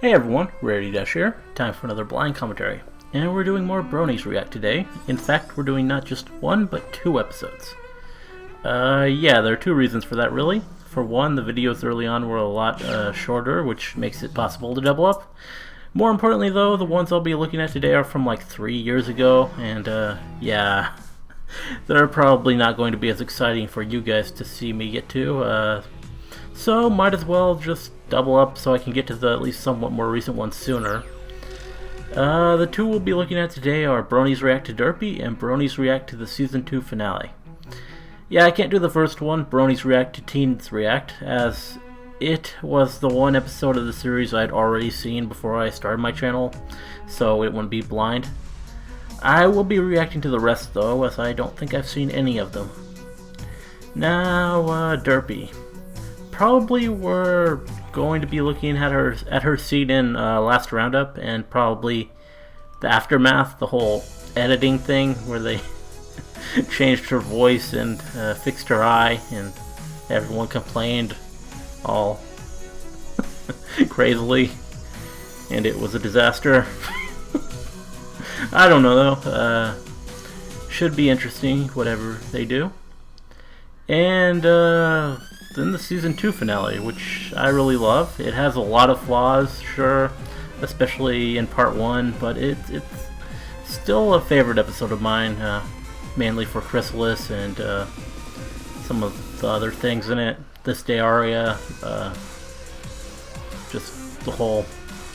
Hey everyone, Rarity Dash here. Time for another blind commentary. And we're doing more Bronies React today. In fact, we're doing not just one, but 2 episodes. Yeah, there are 2 reasons for that really. For one, the videos early on were a lot shorter, which makes it possible to double up. More importantly though, the ones I'll be looking at today are from like 3 years ago, and yeah, they're probably not going to be as exciting for you guys to see me get to. So might as well just double up so I can get to the at least somewhat more recent ones sooner. The 2 we'll be looking at today are Bronies React to Derpy and Bronies React to the Season 2 finale. Yeah, I can't do the first one, Bronies React to Teens React, as it was the one episode of the series I'd already seen before I started my channel, so it wouldn't be blind. I will be reacting to the rest though, as I don't think I've seen any of them. Now, Derpy. Probably we're going to be looking at her scene in last roundup, and probably the aftermath, the whole editing thing where they changed her voice and fixed her eye, and everyone complained all crazily, and it was a disaster. I don't know though. Should be interesting, whatever they do. And then the Season 2 finale, which I really love. It has a lot of flaws, sure, especially in Part 1, but it's still a favorite episode of mine, mainly for Chrysalis and some of the other things in it. This Day Aria, just the whole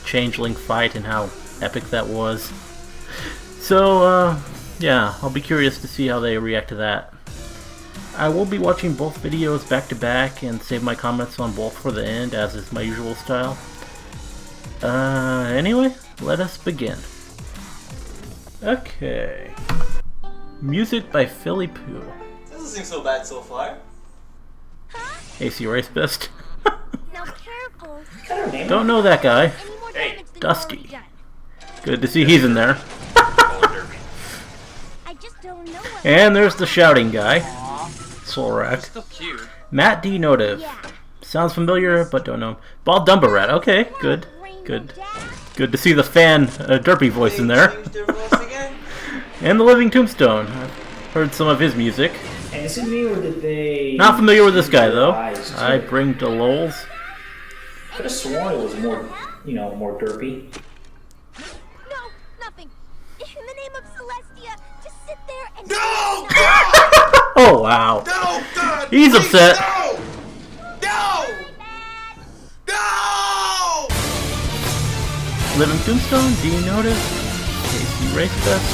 Changeling fight and how epic that was. So, yeah, I'll be curious to see how they react to that. I will be watching both videos back to back and save my comments on both for the end, as is my usual style. Anyway, let us begin. Okay. Music by Philly Pooh. Doesn't seem so bad so far. ACRacebest. Now careful. Don't know that guy. Hey, Dusty. Good to see he's in there. I just don't know what. And there's the shouting guy. Solrak. Still cute. Matt D. Notive. Sounds familiar, but don't know. Bald Dumber Rat. Okay, good. Good. Good to see the fan Derpy voice in there. And the Living Tombstone. I've heard some of his music. And is it me, or did they... Not familiar with this guy, though. I bring to Lols. Could have sworn it was more, more derpy. No, nothing. In the name of Celestia, just sit there and... No! Oh, wow. No! God! He's upset. No! No! No! Living Tombstone, D. Notice, ACRacebest.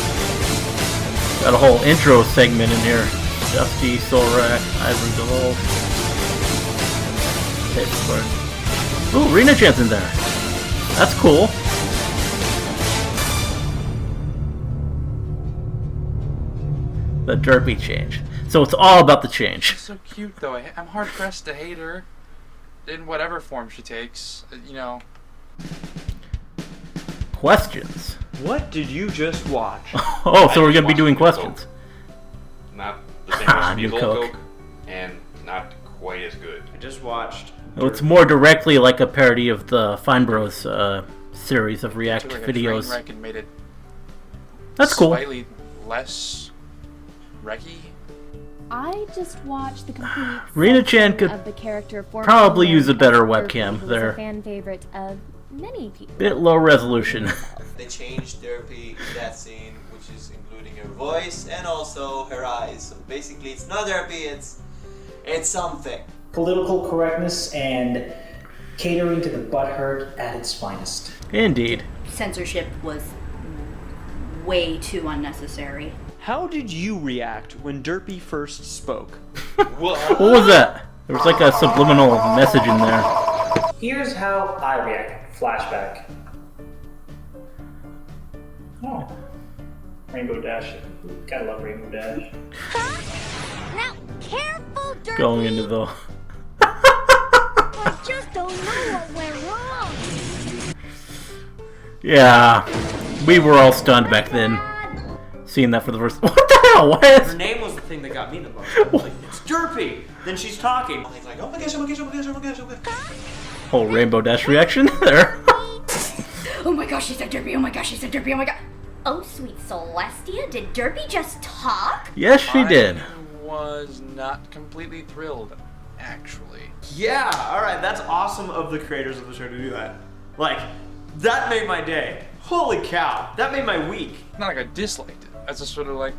Got a whole intro segment in here. Dusty, Solrak, Ivan DeLol. Ooh, Rena Chan's in there. That's cool. The Derpy change. So it's all about the change. She's so cute though. I'm hard pressed to hate her in whatever form she takes. Questions. What did you just watch? Oh, so we're gonna be doing questions. Not the same recipe New as Old Coke. Coke, and not quite as good. I just watched. Oh, it's more directly like a parody of the Fine Bros series of React took like a train videos. wreck and made it That's cool. slightly less wrecky. I just watched the complete Rena Chan section could of the character for probably use a better Derpy, webcam who was there. a fan favorite of many people. Bit low resolution. They changed Derpy in that scene, which is including her voice and also her eyes. So basically, it's not Derpy, it's something. Political correctness and catering to the butthurt at its finest. Indeed. Censorship was way too unnecessary. How did you react when Derpy first spoke? What was that? There was like a subliminal message in there. Here's how I react. Flashback. Oh. Rainbow Dash. Gotta love Rainbow Dash. Now careful, Derpy. Going into the... I just don't know what went wrong. Yeah, we were all stunned back then. Seeing that for the first... What the hell? What is... Her name was the thing that got me the most. I was like, it's Derpy! Then she's talking. He's like, oh my gosh, oh my gosh, oh my gosh, oh my gosh, oh my gosh. Whole Rainbow Dash reaction there. Oh my gosh, she said Derpy. Oh my gosh, she said Derpy. Oh my god. Oh, sweet Celestia, did Derpy just talk? Yes, she did. I was not completely thrilled, actually. Yeah, alright, that's awesome of the creators of the show to do that. Like, that made my day. Holy cow, that made my week. Not like I disliked it. I was just sort of like,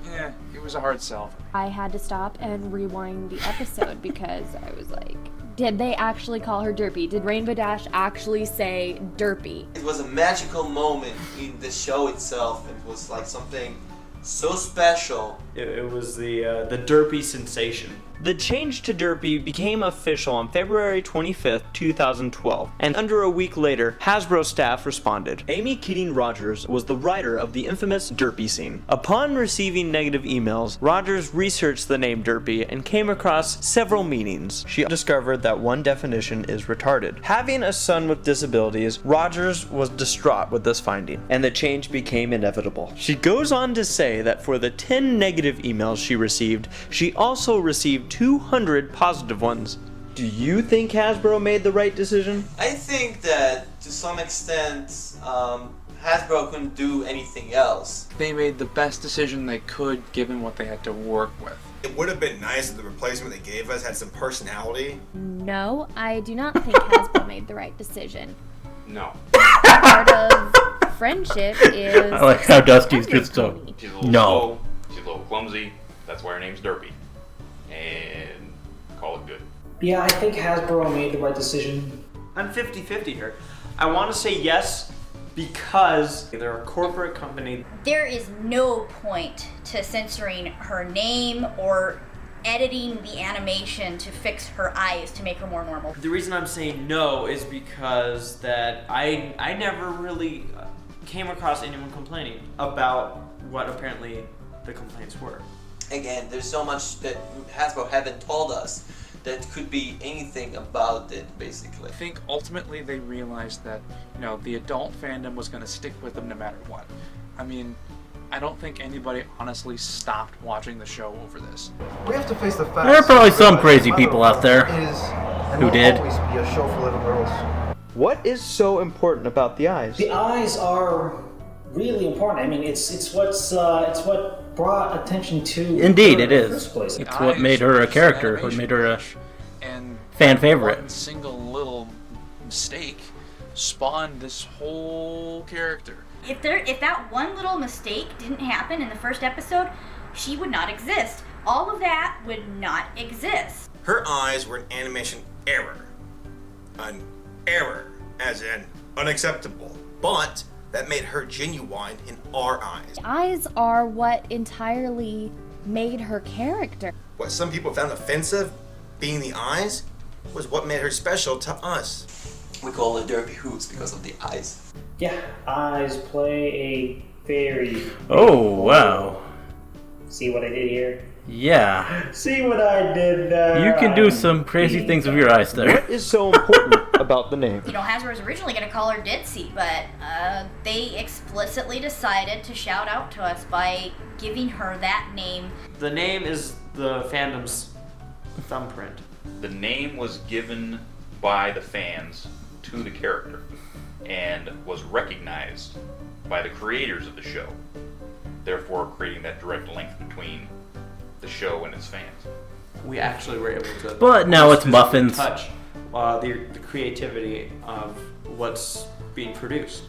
it was a hard sell. I had to stop and rewind the episode because I was like, did they actually call her Derpy? Did Rainbow Dash actually say Derpy? It was a magical moment in the show itself. It was like something so special. It was the Derpy sensation. The change to Derpy became official on February 25th, 2012, and under a week later, Hasbro staff responded. Amy Keating Rogers was the writer of the infamous Derpy scene. Upon receiving negative emails, Rogers researched the name Derpy and came across several meanings. She discovered that one definition is retarded. Having a son with disabilities, Rogers was distraught with this finding, and the change became inevitable. She goes on to say that for the 10 negative emails she received, she also received 200 positive ones. Do you think Hasbro made the right decision? I think that to some extent, Hasbro couldn't do anything else. They made the best decision they could given what they had to work with. It would have been nice if the replacement they gave us had some personality. No, I do not think Hasbro made the right decision. No. Part of friendship is... I like how Dusty's just so... She's a little No. slow, she's a little clumsy, that's why her name's Derpy. And call it good. Yeah, I think Hasbro made the right decision. I'm 50-50 here. I want to say yes because they're a corporate company. There is no point to censoring her name or editing the animation to fix her eyes to make her more normal. The reason I'm saying no is because that I never really came across anyone complaining about what apparently the complaints were. Again, there's so much that Hasbro haven't told us that could be anything about it, basically. I think ultimately they realized that, the adult fandom was going to stick with them no matter what. I mean, I don't think anybody honestly stopped watching the show over this. We have to face the fact. There are probably some crazy people out there who did. Always be a show for little girls. What is so important about the eyes? The eyes are really important. I mean, it's what brought attention to Indeed, her it in the is. first place. It's what made her a character, what made her a and fan favorite. One single little mistake spawned this whole character. If that one little mistake didn't happen in the first episode, she would not exist. All of that would not exist. Her eyes were an animation error. An error, as in unacceptable. But that made her genuine in our eyes. Eyes are what entirely made her character. What some people found offensive, being the eyes, was what made her special to us. We call it Derpy Hoots because of the eyes. Yeah, eyes play a very... Oh, wow. See what I did here? Yeah. See what I did there? You can do some crazy things with your eyes there. What is so important about the name? Hasbro was originally going to call her Ditsy, but they explicitly decided to shout out to us by giving her that name. The name is the fandom's thumbprint. The name was given by the fans to the character and was recognized by the creators of the show, therefore creating that direct link between the show and its fans. We actually were able to... But now it's muffins. ...touch the creativity of what's being produced.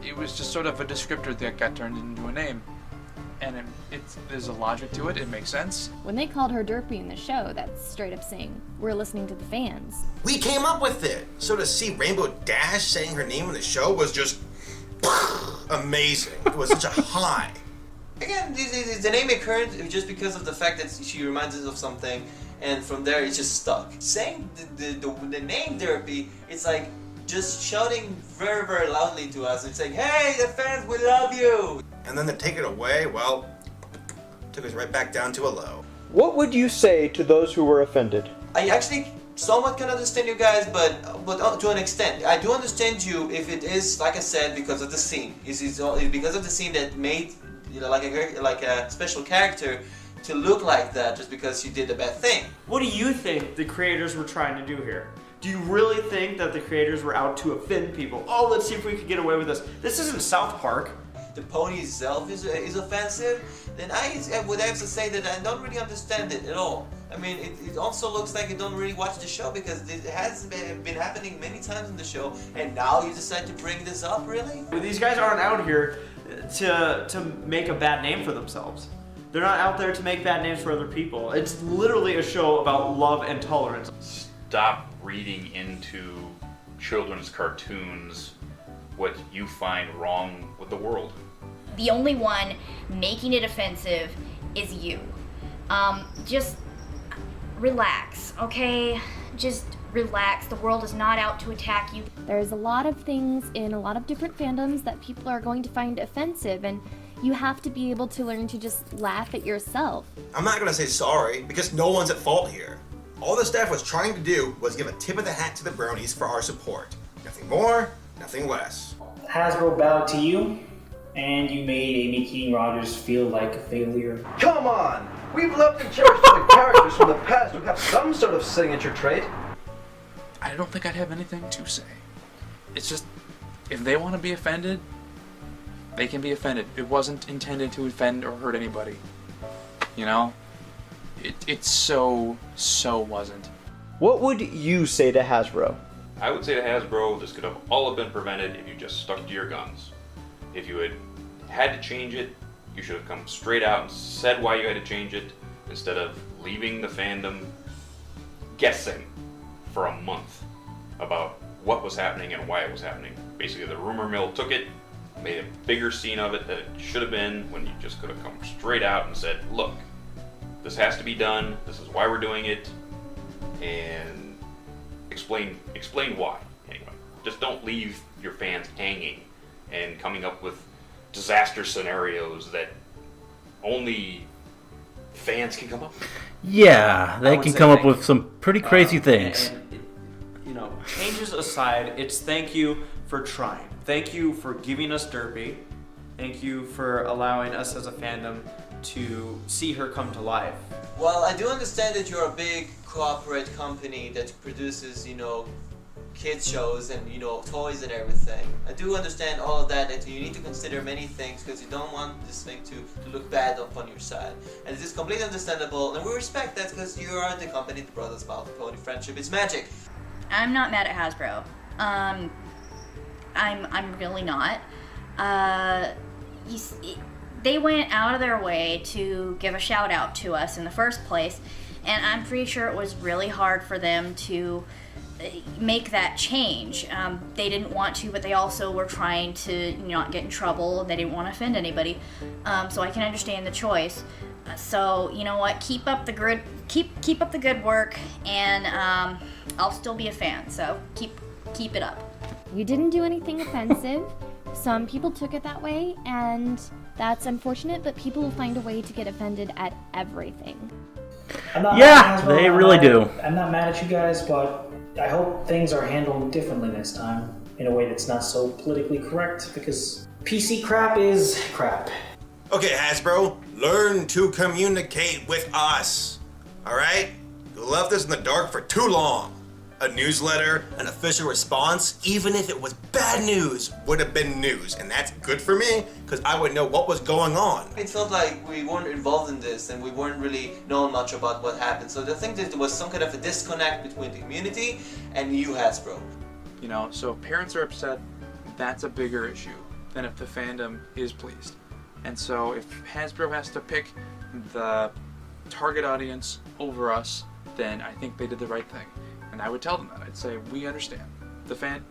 It was just sort of a descriptor that got turned into a name. And there's a logic to it, it makes sense. When they called her Derpy in the show, that's straight up saying, we're listening to the fans. We came up with it. So to see Rainbow Dash saying her name in the show was just amazing. It was such a high. Again, the name occurred just because of the fact that she reminds us of something, and from there it's just stuck. Saying the name Derpy, it's like just shouting very, very loudly to us. It's like, hey, the fans, we love you! And then to take it away, well, took us right back down to a low. What would you say to those who were offended? I actually somewhat can understand you guys, but to an extent. I do understand you if it is, like I said, because of the scene. It's because of the scene that made like a special character to look like that just because you did a bad thing. What do you think the creators were trying to do here? Do you really think that the creators were out to offend people? Oh, let's see if we could get away with this. This isn't South Park. The pony itself is offensive, then I would have to say that I don't really understand it at all. I mean, it also looks like you don't really watch the show because it has been happening many times in the show, and now you decide to bring this up, really? These guys aren't out here to make a bad name for themselves. They're not out there to make bad names for other people. It's literally a show about love and tolerance. Stop reading into children's cartoons what you find wrong with the world. The only one making it offensive is you. Just relax, okay? Just relax. The world is not out to attack you. There's a lot of things in a lot of different fandoms that people are going to find offensive, and you have to be able to learn to just laugh at yourself. I'm not gonna say sorry because no one's at fault here. All the staff was trying to do was give a tip of the hat to the Bronies for our support. Nothing more, nothing less. Hasbro bowed to you, and you made Amy Keene Rogers feel like a failure. Come on! We've loved and cherished the characters from the past who have some sort of signature trait. I don't think I'd have anything to say. It's just, if they want to be offended, they can be offended. It wasn't intended to offend or hurt anybody. You know? It so wasn't. What would you say to Hasbro? I would say to Hasbro, this could have all have been prevented if you just stuck to your guns. If you had to change it, you should have come straight out and said why you had to change it, instead of leaving the fandom guessing for a month about what was happening and why it was happening. Basically, the rumor mill took it, made a bigger scene of it than it should have been, when you just could have come straight out and said, look, this has to be done, this is why we're doing it, and explain why, anyway. Just don't leave your fans hanging and coming up with disaster scenarios that only fans can come up with. Yeah, they can come up with some pretty crazy things. And, changes aside, it's thank you for trying. Thank you for giving us Derpy. Thank you for allowing us as a fandom to see her come to life. Well, I do understand that you're a big corporate company that produces, kids shows and, toys and everything. I do understand all of that you need to consider many things because you don't want this thing to look bad up on your side. And it is completely understandable, and we respect that because you are the company that brought us about the pony friendship. It's magic. I'm not mad at Hasbro. I'm really not. They went out of their way to give a shout out to us in the first place, and I'm pretty sure it was really hard for them to make that change. They didn't want to, but they also were trying to not get in trouble, and they didn't want to offend anybody. So I can understand the choice. So you know what? Keep up the good work, and I'll still be a fan. So keep it up. You didn't do anything offensive. Some people took it that way, and that's unfortunate, but people will find a way to get offended at everything. Yeah, they really do. I'm not mad at you guys, but I hope things are handled differently next time, in a way that's not so politically correct, because PC crap is crap. Okay, Hasbro, learn to communicate with us. Alright? You left us in the dark for too long. A newsletter, an official response, even if it was bad news, would have been news. And that's good for me, because I would know what was going on. It felt like we weren't involved in this and we weren't really knowing much about what happened. So I think that there was some kind of a disconnect between the community and you, Hasbro. So if parents are upset, that's a bigger issue than if the fandom is pleased. And so if Hasbro has to pick the target audience over us, then I think they did the right thing. And I would tell them that. I'd say, we understand. The fan,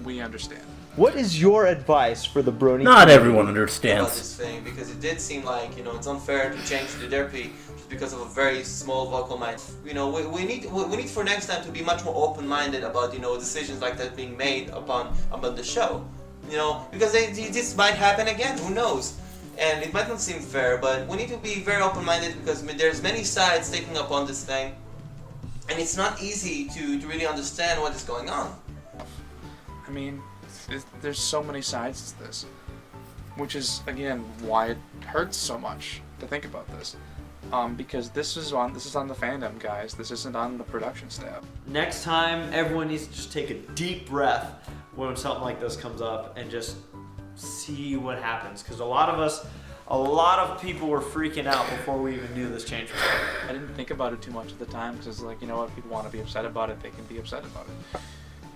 we understand. What is your advice for the Brony? Not everyone About understands. this thing, because it did seem like, it's unfair to change the Derpy just because of a very small vocal mind. We need for next time to be much more open-minded about, decisions like that being made upon the show. Because this might happen again, who knows? And it might not seem fair, but we need to be very open-minded because there's many sides taking up on this thing. And it's not easy to really understand what is going on. I mean, there's so many sides to this, which is, again, why it hurts so much to think about this. Because this is on the fandom, guys. This isn't on the production staff. Next time, everyone needs to just take a deep breath when something like this comes up and just see what happens. Because a lot of people were freaking out before we even knew this change was coming. I didn't think about it too much at the time because it's like, you know what, people want to be upset about it, they can be upset about it.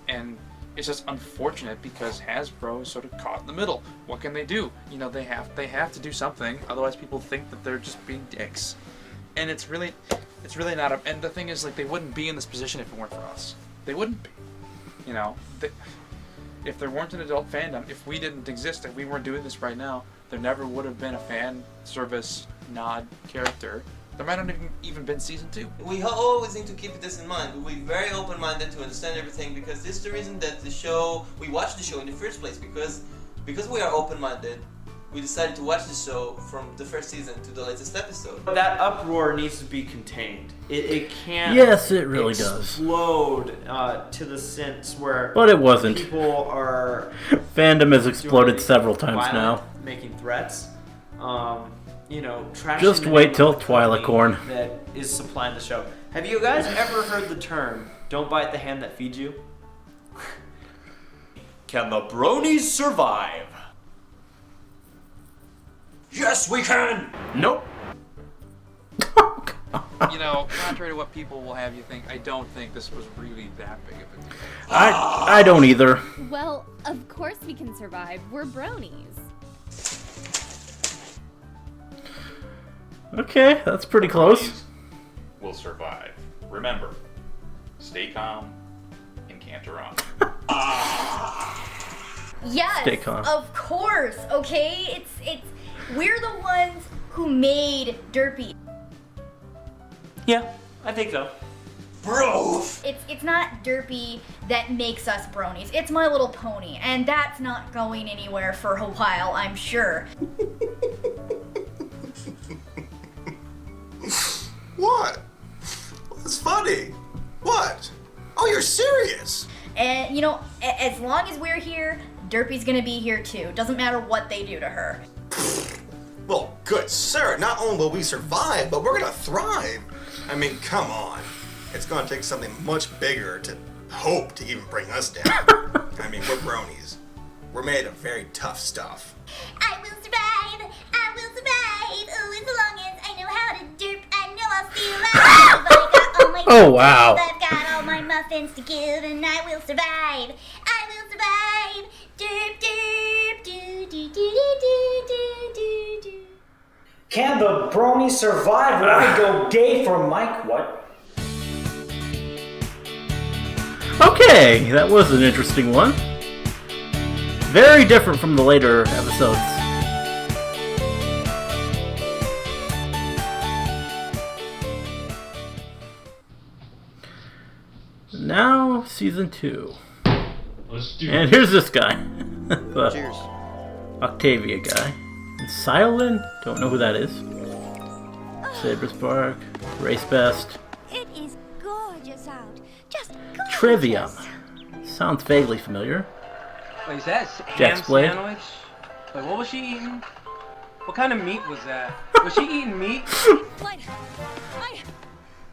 And it's just unfortunate because Hasbro is sort of caught in the middle. What can they do? You know, they have to do something, otherwise people think that they're just being dicks. And it's really not a, and the thing is, like, they wouldn't be in this position if it weren't for us. They wouldn't be. You know, if there weren't an adult fandom, if we didn't exist, if we weren't doing this right now, there never would have been a fan service nod character. There might not have even been season 2. We always need to keep this in mind. We're very open-minded to understand everything because this is the reason that we watched the show in the first place, because we are open-minded. We decided to watch the show from the first season to the latest episode. But that uproar needs to be contained. It can't. Yes, it really explode to the sense where. But it wasn't. People are. Fandom has exploded several times violent, now. Making threats. You know, trashing. Just the wait name till of the Twilight company Corn. that is supplying the show. Have you guys ever heard the term "Don't bite the hand that feeds you"? Can the bronies survive? Yes, we can! Nope. You know, contrary to what people will have you think, I don't think this was really that big of a deal. I don't either. Well, of course we can survive. We're bronies. Okay, that's pretty close. Will survive. Remember, stay calm and canter on. Yes, Stay calm. of course. Okay, it's we're the ones who made Derpy. Yeah, I think so. Bro! It's not Derpy that makes us bronies. It's My Little Pony, and that's not going anywhere for a while, I'm sure. What? That's funny. What? Oh, you're serious? And you know, as long as we're here, Derpy's gonna be here too. Doesn't matter what they do to her. Well, good sir, not only will we survive, but we're gonna thrive. I mean, come on. It's gonna take something much bigger to hope to even bring us down. I mean, we're bronies. We're made of very tough stuff. I will survive. I will survive. Oh, as long as I know how to derp, I know I'll stay alive. I got all my Oh, wow. I've got all my muffins to give, and I will survive. I will survive. Derp, derp, do, do, do, do, do, do, do. Can the bronies survive when I go gay for Mike? What? Okay, that was an interesting one. Very different from the later episodes. Now, season 2. Let's do And it. here's this guy. The Cheers. Octavia guy. And Silent, don't know who that is. Saber's Bark, ACRacebest. It is gorgeous out. Just gorgeous. Trivium. Sounds vaguely familiar. Wait, is that ham Jack's Blade. sandwich? Wait, what was she eating? What kind of meat was that? Was she eating meat? What? I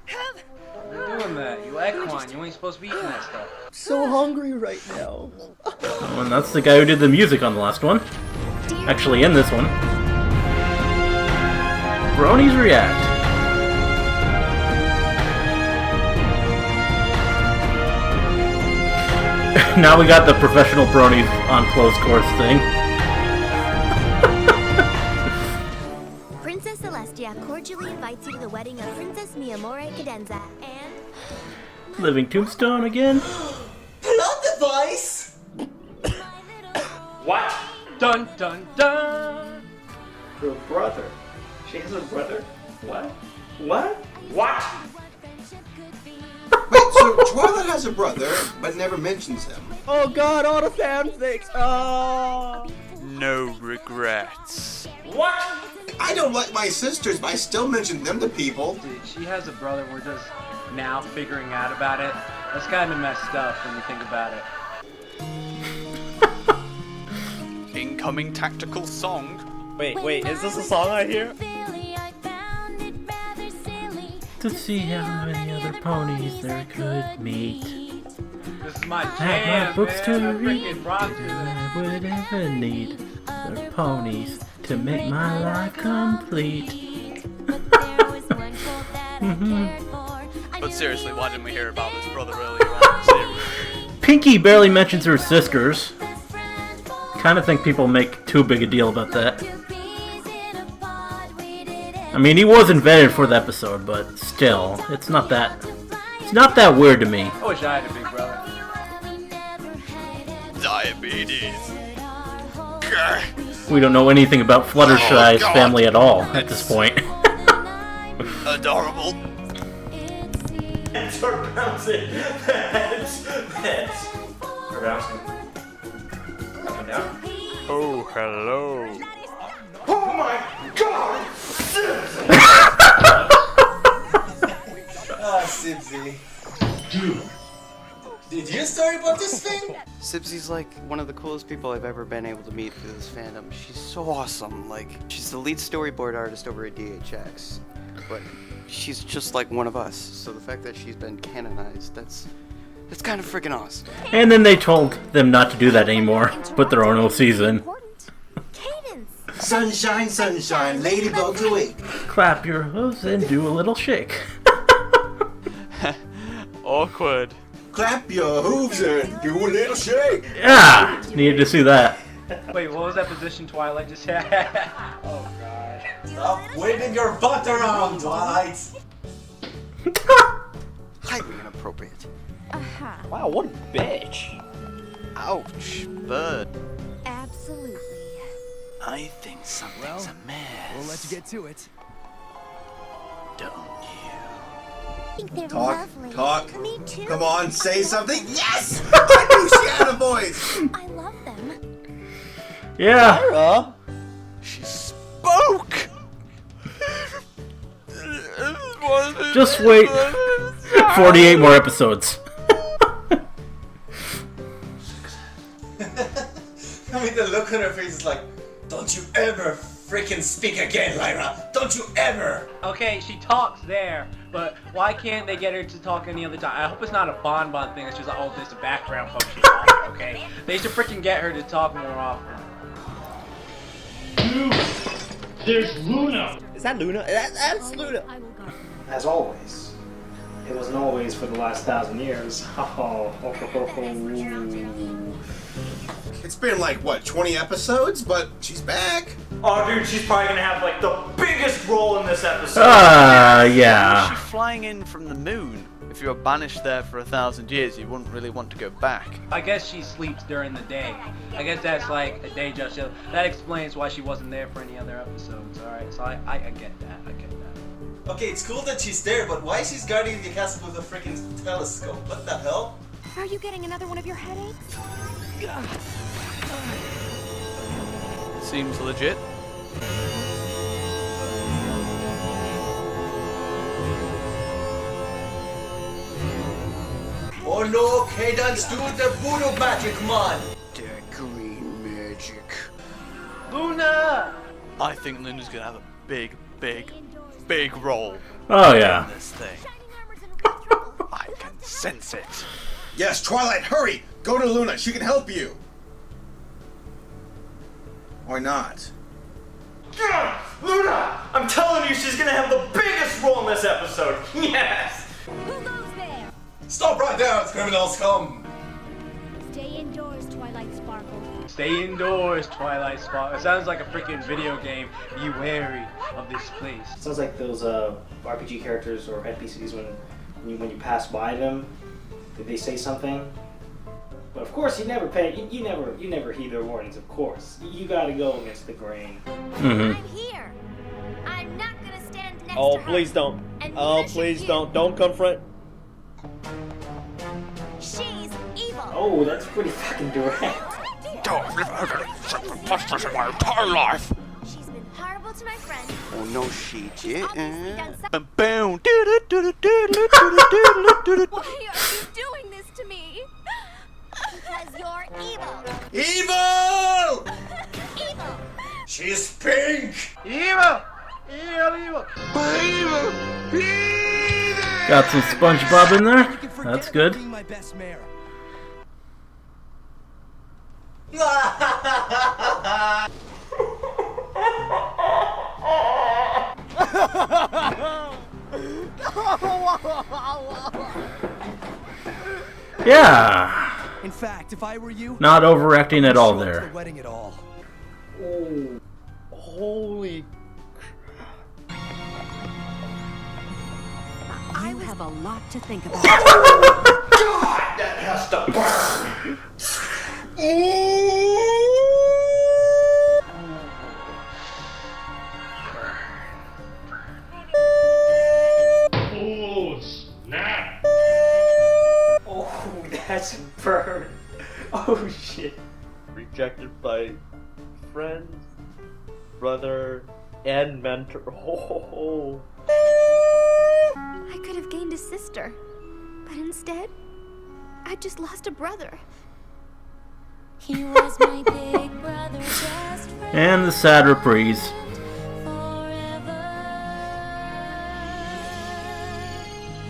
have. You're doing that. You equine. You ain't supposed to be eating that stuff. So hungry right now. Oh, and that's the guy who did the music on the last one. Actually, in this one. Bronies React. Now we got the professional bronies on closed course thing. Princess Celestia cordially invites you to the wedding of Princess Miyamore Cadenza and Living Tombstone again. Plot device! What? Dun dun dun! Her brother. She has a brother? What? What? What? Wait, so Twilight has a brother, but never mentions him. Oh god, all the fanfics! Oh! No regrets. What? I don't like my sisters, but I still mention them to people. Dude, she has a brother. We're just now figuring out about it. That's kind of messed up when you think about it. Incoming tactical song. Wait, is this a song I hear? to see how many other ponies there could meet. This is my I have jam, my books man. to I read. freaking rock to I would ever need the ponies to make my life complete. But seriously, why didn't we hear about this brother earlier on? Seriously. Pinky barely mentions her sisters. Kind of think people make too big a deal about that. I mean, he was invented for the episode, but still, it's not that weird to me. I wish I had a big brother. Diabetes. We don't know anything about Fluttershy's family at all at this point. Adorable. Pets are bouncing. Pets. Are bouncing. Up and down. Oh, hello. Oh my god! Ah, Sibsy. Dude. Did you storyboard this thing? Sibsy's like one of the coolest people I've ever been able to meet through this fandom. She's so awesome. Like, she's the lead storyboard artist over at DHX. But she's just like one of us. So the fact that she's been canonized, that's kind of freaking awesome. And then they told them not to do that anymore. Put their own season. Sunshine, sunshine, ladybugs awake. Clap your hooves and do a little shake. Awkward. Clap your hooves and do a little shake. Yeah! Needed to see that. Wait, what was that position Twilight just had? Oh god. Stop waving your butt around, Twilight! Highly inappropriate. Wow, what a bitch. Ouch, bud. Absolutely. I think something's a mess. We'll let you get to it. Don't I think they're Talk, lovely. talk. Me too. Come on, say something. Yes! I knew she had a voice. I love them. Yeah. Sarah? She spoke. Just wait. 48 more episodes. I mean, the look on her face is like, don't you ever freaking speak again, Lyra! Don't you ever! Okay, she talks there, but why can't they get her to talk any other time? I hope it's not a bonbon thing. It's just like, oh, there's a background function. Okay, they should freaking get her to talk more often. Dude, there's Luna. Is that Luna? That's Luna. As always. It wasn't always for the last 1,000 years. It's been like, what, 20 episodes? But she's back. Oh, dude, she's probably gonna have like the biggest role in this episode. Yeah. She's flying in from the moon. If you were banished there for 1,000 years, you wouldn't really want to go back. I guess she sleeps during the day. I guess that's like a day job. That explains why she wasn't there for any other episodes. Alright, so I get that. I get that. Okay, it's cool that she's there, but why she's guarding the castle with a freaking telescope? What the hell? Are you getting another one of your headaches? Seems legit. Oh no, Cadence, do the voodoo magic, man! That green magic. Luna! I think Luna's gonna have a big role. Oh, yeah. In this thing. I can sense it. Yes, Twilight, hurry! Go to Luna, she can help you. Or not. Luna! I'm telling you, she's gonna have the biggest role in this episode. Yes! Who goes there? Stop right there, criminals, come! Stay indoors, Twilight Sparkle. Stay indoors, Twilight Sparkle. It sounds like a freaking video game. Be wary of this place. Sounds like those RPG characters or NPCs when you pass by them, they say something. But of course, you never pay. You never heed their warnings. Of course, you gotta go against the grain. I'm here. I'm not gonna stand next Oh, to her. please don't. And Oh, neither should please you. don't. Don't confront. She's evil. Oh, that's pretty fucking direct. Sacrifice my entire life. She's been horrible to my friends. Oh no, she didn't. Boom, boom. Why are you doing this to me? Because you're evil. Evil! Evil. She's pink! Evil! Evil! Evil! Got some SpongeBob in there. That's good. Yeah. In fact, if I were you, Not overacting at all there. the wedding at all. Oh, holy. You have a lot to think about. God, that has to burn. Oh, snap! Oh, that's burn. Oh shit. Rejected by friends, brother, and mentor. Oh. I could have gained a sister, but instead, I just lost a brother. He was my big brother, best friend. And the sad reprise.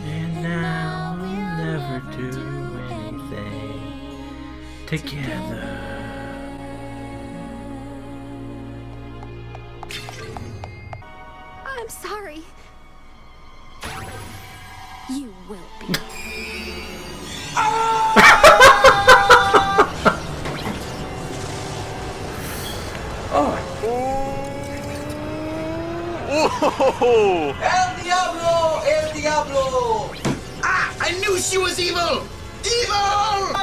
And now we'll never do anything together. I'm sorry. You will be. Oh! El Diablo! El Diablo! Ah! I knew she was evil! Evil!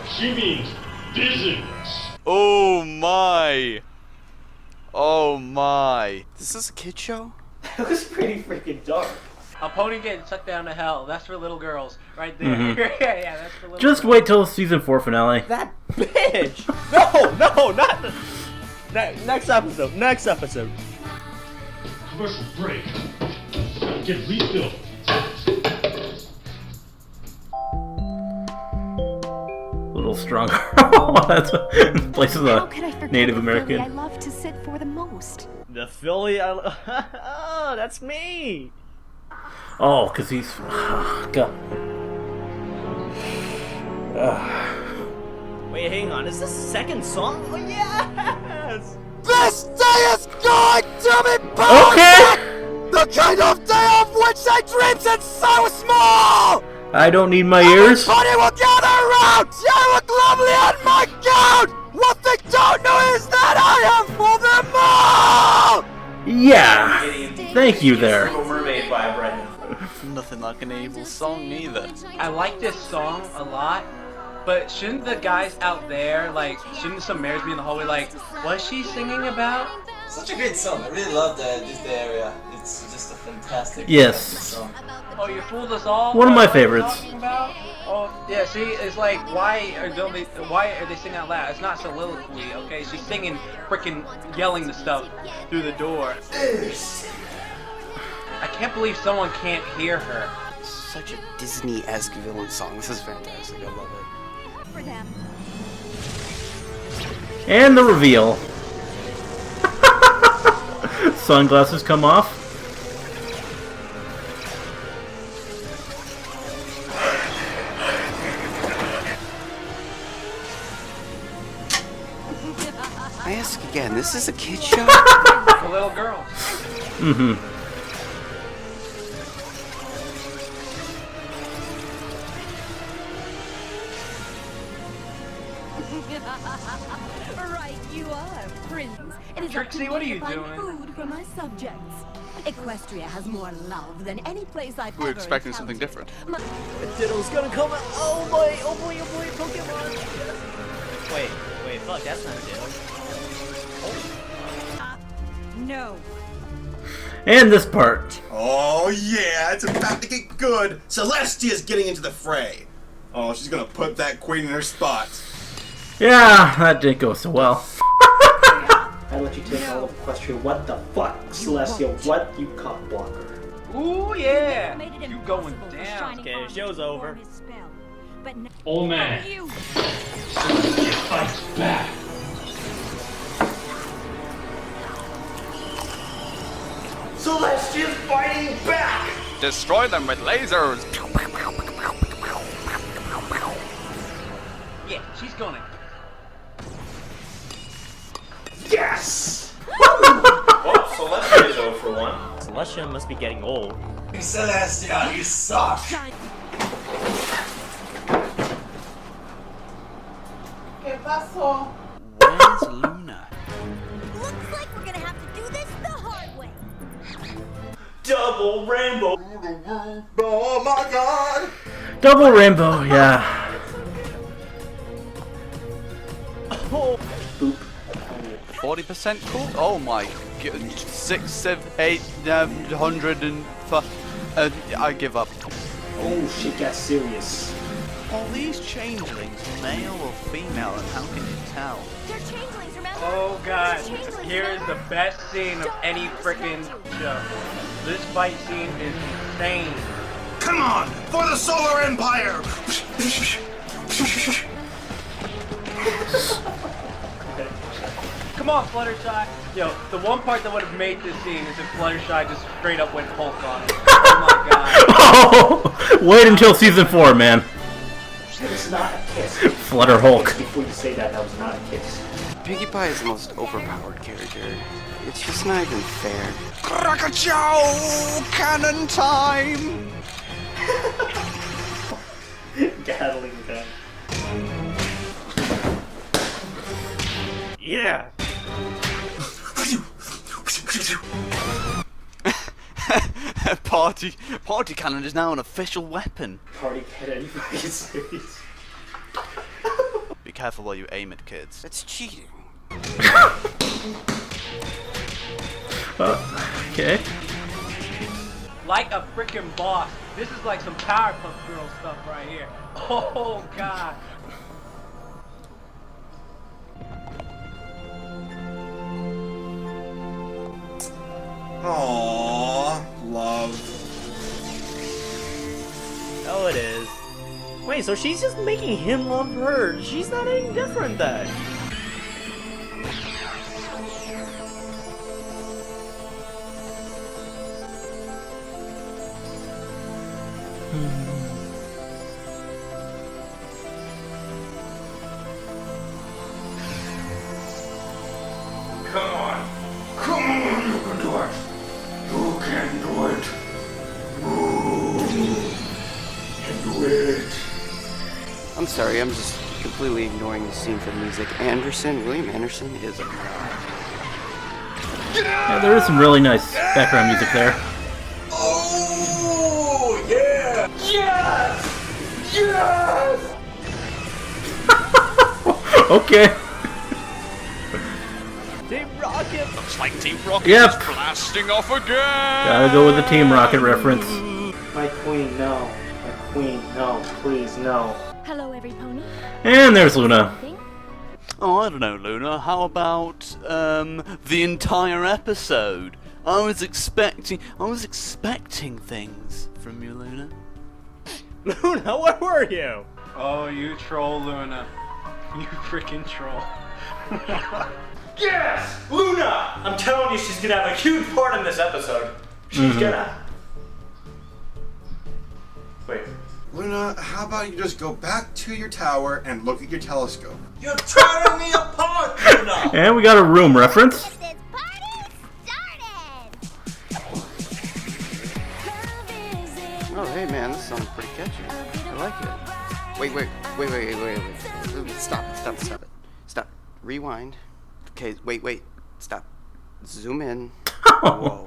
She means dizziness. Oh my! Oh my! This is a kid show? It was pretty freaking dark. A pony getting sucked down to hell. That's for little girls, right there. Mhm. yeah, that's for little Just girls. wait till season 4 finale. That bitch! No, not the... Next episode, next episode. Commercial break. Gotta get refilled. A little stronger. That's place is How a could I forget Native the Philly American. I love to sit for the most? The Philly, oh, that's me! Oh, because he's... God. Wait, hang on, is this the second song? Oh, yes! This day is going to be Okay! the kind of day of which I dreamed since I was small! I don't need my ears. Everybody will gather around! You look lovely on my gown! What they don't know is that I am for them all! Yeah! Thank you there. Little Mermaid vibe right now. Nothing like an evil song either. I like this song a lot, but shouldn't the guys out there, like, shouldn't some mares be in the hallway like, what's she singing about? Such a great song. I really love this area. It's just a fantastic Yes. song. Oh, you fooled us all? One of my What are you favorites. talking about? Oh, yeah, see, it's like, why are they singing out loud? It's not soliloquy, okay? She's singing, freaking yelling the stuff through the door. I can't believe someone can't hear her. Such a Disney-esque villain song. This is fantastic. I love it. For them. And the reveal. Sunglasses come off. I ask again, this is a kid show? For little girls. Mm-hmm. Right, you are, Prince. It is Trixie, up to what are me you to find doing? food for my subjects. Equestria has more love than any place I've We were ever expecting something different. Ditto's gonna come out. Oh boy, Pokemon. Yes. Wait, fuck, that's not Ditto. No. And this part. Oh yeah, it's about to get good. Celestia's getting into the fray. Oh, she's gonna put that queen in her spot. Yeah, that didn't go so well. I let you take all of Equestria. What the fuck, Celestial? What, you cock blocker? Ooh, yeah! You going down. Okay, show's over. Old man. Celestia fights back. Celestia's fighting back! Destroy them with lasers! Yeah, she's gonna. Yes! Oh, Celestia is 0 for 1. Celestia must be getting old. Celestia, you suck! ¿Qué pasó? Where's Luna? Looks like we're gonna have to do this the hard way. Double rainbow! Oh my god! Double rainbow, yeah. Oh. 40% cool? Oh my god. 6, 7, 8, 100 and... I give up. Oh, shit got serious. Are these changelings male or female, and how can you tell? They're changelings, remember? Oh god, here is the best scene of any freaking show. This fight scene is insane. Come on! For the Solar Empire! Come on, Fluttershy. Yo, the one part that would have made this scene is if Fluttershy just straight up went Hulk on it. Oh my god. Oh, wait until season 4, man. It's not a kiss. Flutter Hulk. Before you say that, that was not a kiss. Pinkie Pie is the most overpowered character. It's just not even fair. Krakachow! Cannon time! Gatling gun. Yeah! Party cannon is now an official weapon. Party cannon, are you serious? Be careful while you aim at kids. It's cheating. Okay. Like a freaking boss. This is like some Powerpuff Girl stuff right here. Oh god. Aww, love. Oh, it is. Wait, so she's just making him love her. She's not any different then. Come on. Come on, you can do it. You can do it. You can do it. I'm sorry, I'm just completely ignoring the scene for the music. William Anderson is a... Yeah, there is some really nice background music there. Oh, yeah! Yes! Yes! Okay. Team Rocket! Looks like Team Rocket Yep. is blasting off again! Gotta go with the Team Rocket reference. My queen, no. My queen, no. Please, no. Hello, every pony. And there's Luna. Oh, I don't know, Luna. How about the entire episode? I was expecting things from you, Luna. Luna, where were you? Oh, you troll, Luna. You freaking troll. Yes! Luna! I'm telling you, she's gonna have a huge part in this episode. She's gonna. Wait. Luna, how about you just go back to your tower and look at your telescope? You're tearing me apart, Luna! And we got a room reference. Oh, hey man, this song's pretty catchy. I like it. Wait. Stop it. Stop. Rewind. Okay, wait. Stop. Zoom in. Whoa.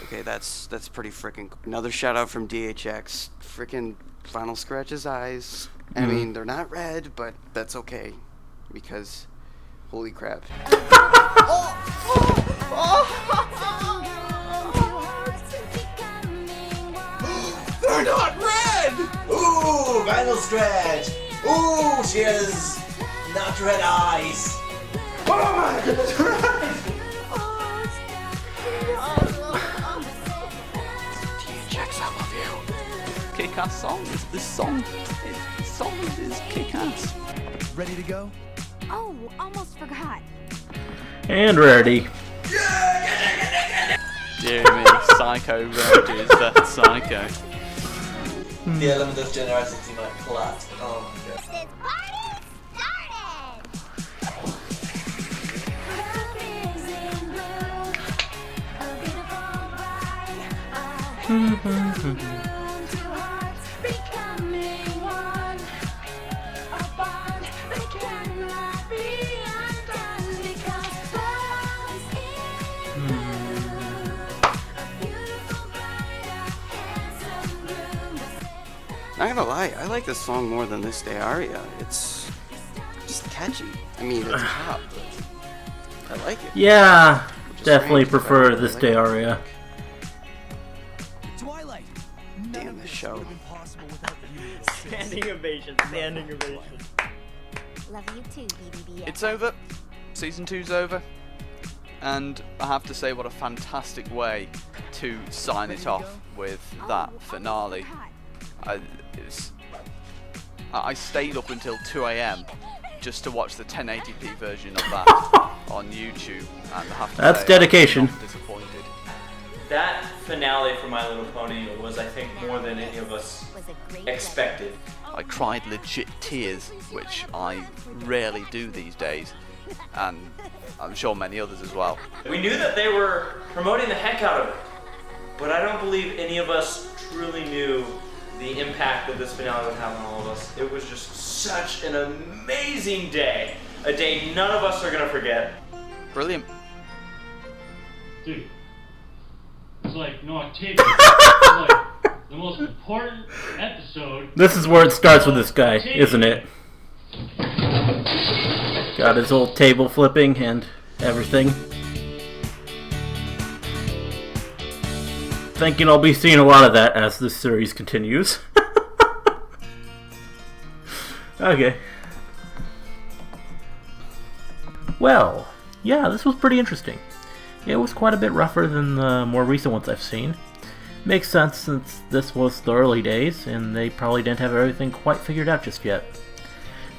Okay, that's pretty freaking cool. Another shout out from DHX. Freaking Final Scratch's eyes. I mean, they're not red, but that's okay. Because, holy crap. They're not red! Ooh, Final Scratch! Ooh, she has not red eyes! Oh my goodness Christ! DHX, I love you. Kick-ass song. This song is kick-ass. Ready to go? Oh, almost forgot. And Rarity. Dear me, Psycho Road is that Psycho. The element of generosity might plot. Oh my god. Not gonna lie, I like this song more than This Day Aria. It's just catchy. I mean, it's pop, but I like it. Yeah, definitely prefer This Day Aria. Damn this show. Standing ovation, standing ovation. Love you too, BBB. It's over. Season 2's over. And I have to say, what a fantastic way to sign it off with that finale. I stayed up until 2 AM just to watch the 1080p version of that on YouTube, and I have to That's say, dedication. I'm not disappointed. That finale for My Little Pony was, I think, more than any of us expected. I cried legit tears, which I rarely do these days, and I'm sure many others as well. We knew that they were promoting the heck out of it, but I don't believe any of us truly knew the impact that this finale would have on all of us. It was just such an amazing day. A day none of us are gonna forget. Brilliant. Dude, it's like no Octavius. It's like the most important episode. This is where it starts with this guy, isn't it? Got his old table flipping and everything. Thinking I'll be seeing a lot of that as this series continues. Okay. Well, yeah, this was pretty interesting. It was quite a bit rougher than the more recent ones I've seen. Makes sense since this was the early days and they probably didn't have everything quite figured out just yet.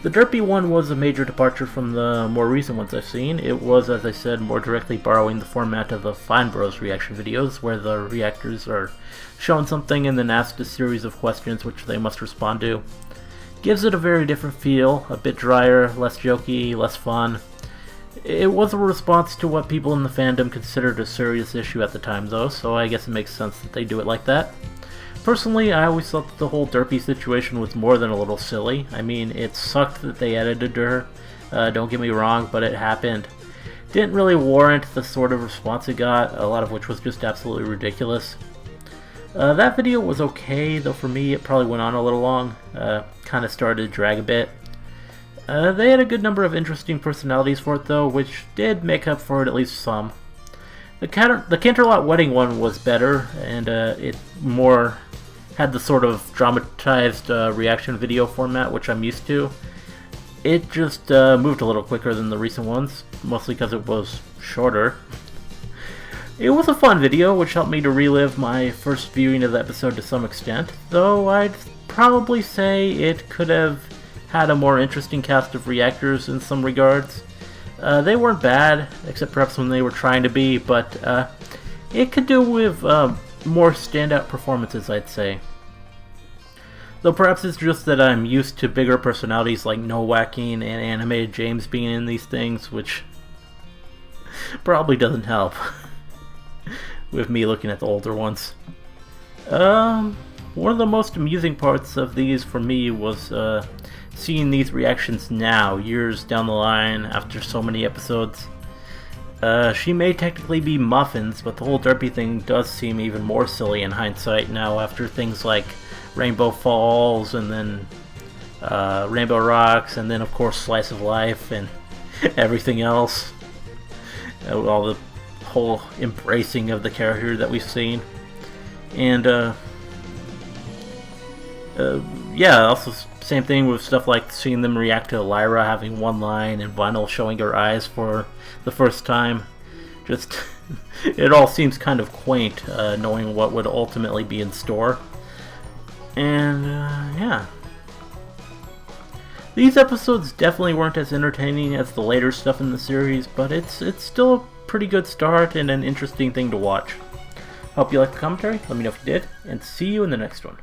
The Derpy one was a major departure from the more recent ones I've seen. It was, as I said, more directly borrowing the format of the Fine Bros reaction videos, where the reactors are shown something and then asked a series of questions which they must respond to. Gives it a very different feel, a bit drier, less jokey, less fun. It was a response to what people in the fandom considered a serious issue at the time though, so I guess it makes sense that they do it like that. Personally, I always thought that the whole Derpy situation was more than a little silly. I mean, it sucked that they edited her, don't get me wrong, but it happened. Didn't really warrant the sort of response it got, a lot of which was just absolutely ridiculous. That video was okay, though for me it probably went on a little long, kind of started to drag a bit. They had a good number of interesting personalities for it though, which did make up for it at least some. The Canterlot wedding one was better, and it more had the sort of dramatized reaction video format which I'm used to. It just moved a little quicker than the recent ones, mostly because it was shorter. It was a fun video, which helped me to relive my first viewing of the episode to some extent, though I'd probably say it could have had a more interesting cast of reactors in some regards. They weren't bad, except perhaps when they were trying to be, but it could do with more standout performances, I'd say. Though perhaps it's just that I'm used to bigger personalities like No Whacking and Animated James being in these things, which probably doesn't help with me looking at the older ones. One of the most amusing parts of these for me was seeing these reactions now, years down the line after so many episodes. She may technically be Muffins, but the whole Derpy thing does seem even more silly in hindsight now after things like Rainbow Falls and then Rainbow Rocks and then of course Slice of Life and everything else. All the whole embracing of the character that we've seen. And yeah, also same thing with stuff like seeing them react to Lyra having one line and Vinyl showing her eyes for the first time. Just, it all seems kind of quaint, knowing what would ultimately be in store. And, yeah. These episodes definitely weren't as entertaining as the later stuff in the series, but it's still a pretty good start and an interesting thing to watch. Hope you liked the commentary, let me know if you did, and see you in the next one.